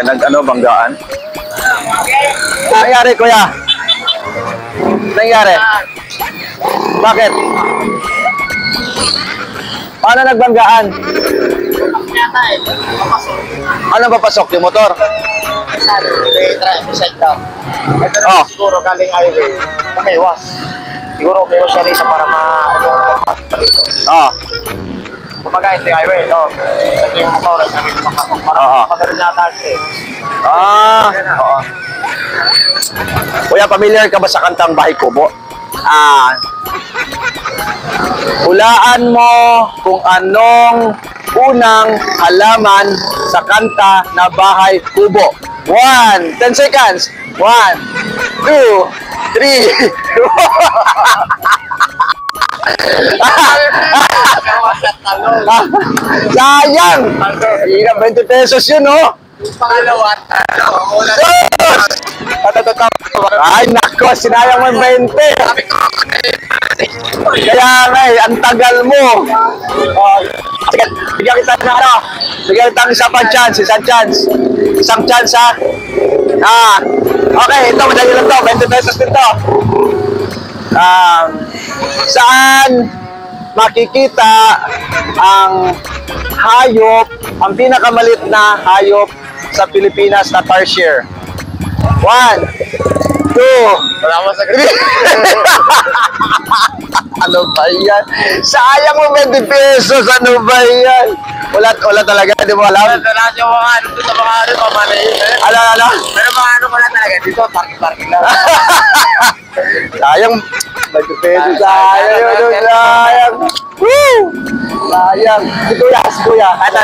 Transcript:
nag-ano, banggaan. Nangyari, kuya? Nangyari? Bakit? Paano nagbanggaan? Ano papasok? Yung motor? Oh. Siguro galing highway, umiwas. Siguro umiwas siya isa para Oh. kumagay sa highway. No? Kasi yung motor, sabi ko makapag para madali na taxi. Ah. Oo. Kuya, familiar ka ba sa kantang Bahay Kubo? Hulaan mo kung anong unang halaman sa kanta na Bahay Kubo. 1, 10 seconds. 1, 2, 3. Sayang! Ina, 20 pesos yun, oh. Pangalawa, Ay, nako, sinayang mo yung 20. Kaya nga eh, ang tagal mo. Sige, bigyan kita na ano. Bigyan kita ng isang chance, ha. Okay, ito, madali lang to. 20 pesos din to. Saan makikita ang hayop, ang pinakamalit na hayop sa Pilipinas na tarsier? 1, 2. wala mo sa Ano ba yan? Sayang mo 20 pesos. Ano ba yan? Wala talaga. Di mo alam? Wala yung mga ano sa mga ano, pamanayin. Ano? Pero mga ano wala talaga dito, parking lang. Sayang. 20 pesos. Sayang. Woo! Sayang. Si kuya. Ano.